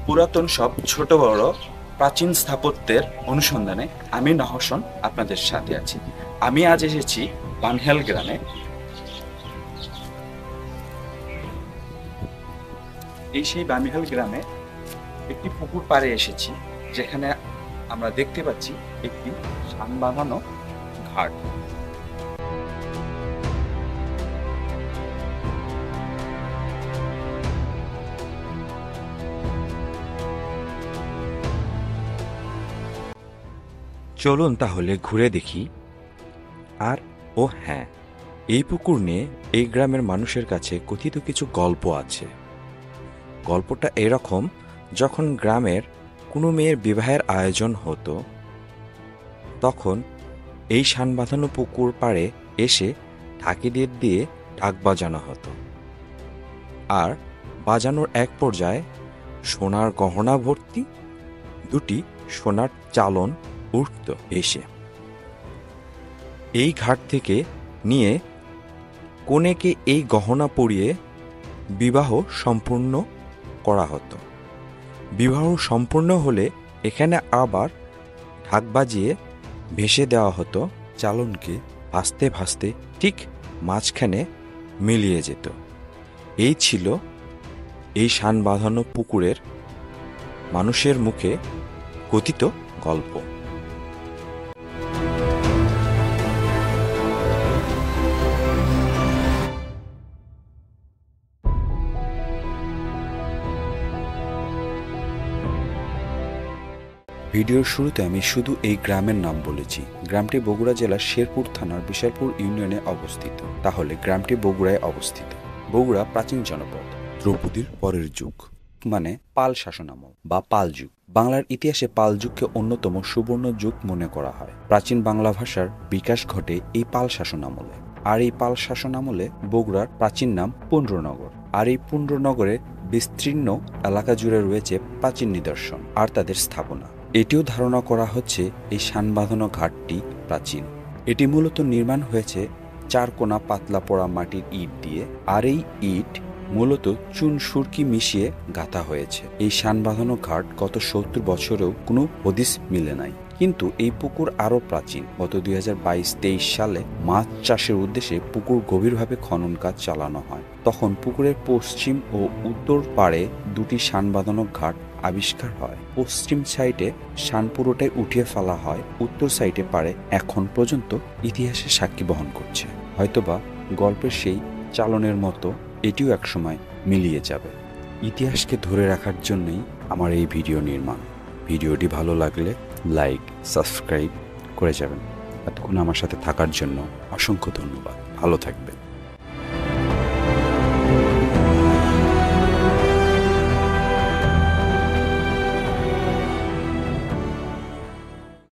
পুরাতন সব ছোট বড় প্রাচীন স্থাপত্যের অনুসন্ধানে আমি নহসন আপনাদের সাথে আছি। আমি আজ এসেছি বানহেল গ্রামে। এই সেই বানহেল গ্রামে একটি পুকুর পাড়ে এসেছি, যেখানে আমরা দেখতে পাচ্ছি একটি সান বাঁধানো ঘাট। চলুন তাহলে ঘুরে দেখি। আর ও হ্যাঁ, এই পুকুর নিয়ে এই গ্রামের মানুষের কাছে কথিত কিছু গল্প আছে। গল্পটা এরকম, যখন গ্রামের কোনো মেয়ের বিবাহের আয়োজন হতো, তখন এই শান বাঁধানো পুকুর পাড়ে এসে ঢাকিদের দিয়ে ঢাক বাজানো হতো। আর বাজানোর এক পর্যায়ে সোনার গহনা ভর্তি দুটি সোনার চালন উঠত এসে। এই ঘাট থেকে নিয়ে কনেকে এই গহনা পরিয়ে বিবাহ সম্পূর্ণ করা হতো। বিবাহ সম্পূর্ণ হলে এখানে আবার ঢাক বাজিয়ে ভেসে দেওয়া হতো চালনকে। ভাসতে ভাসতে ঠিক মাঝখানে মিলিয়ে যেত। এই ছিল এই শান বাঁধানো পুকুরের মানুষের মুখে কথিত গল্প। ভিডিওর শুরুতে আমি শুধু এই গ্রামের নাম বলেছি। গ্রামটি বগুড়া জেলার শেরপুর থানার বিশালপুর ইউনিয়নে অবস্থিত। তাহলে গ্রামটি বগুড়ায় অবস্থিত। বগুড়া প্রাচীন জনপদ, দ্রৌপদীর পরের যুগ, মানে পাল শাসনামল বা পাল যুগ। বাংলার ইতিহাসে পাল যুগকে অন্যতম সুবর্ণ যুগ মনে করা হয়। প্রাচীন বাংলা ভাষার বিকাশ ঘটে এই পাল শাসনামলে। আর এই পাল শাসনামলে বগুড়ার প্রাচীন নাম পুণ্ড্রনগর। আর এই পুণ্ড্রনগরে বিস্তীর্ণ এলাকা জুড়ে রয়েছে প্রাচীন নিদর্শন আর তাদের স্থাপনা। এটিও ধারণা করা হচ্ছে এই শান বাঁধানো ঘাটটি প্রাচীন। এটি মূলত নির্মাণ হয়েছে চারকোনা পাতলা পোড়া মাটির ইট দিয়ে। আর এই ইট মূলত চুন সুরকি মিশিয়ে গাঁথা হয়েছে। এই শান বাঁধানো ঘাট গত 70 বছরেও কোনো হদিস মিলে নাই। কিন্তু এই পুকুর আরো প্রাচীন। গত 2022-23 সালে মাছ চাষের উদ্দেশ্যে পুকুর গভীরভাবে খনন কাজ চালানো হয়। তখন পুকুরের পশ্চিম ও উত্তর পাড়ে দুটি শান বাঁধানো ঘাট আবিষ্কার হয়। পশ্চিম সাইডে শান পুরোটাই উঠিয়ে ফেলা হয়। উত্তর সাইডে পাড়ে এখন পর্যন্ত ইতিহাসের সাক্ষী বহন করছে। হয়তোবা গল্পের সেই চালনের মতো এটিও একসময় মিলিয়ে যাবে। ইতিহাসকে ধরে রাখার জন্যই আমার এই ভিডিও নির্মাণ। ভিডিওটি ভালো লাগলে লাইক, সাবস্ক্রাইব করে যাবেন। এতক্ষণ আমার সাথে থাকার জন্য অসংখ্য ধন্যবাদ। ভালো থাকবেন।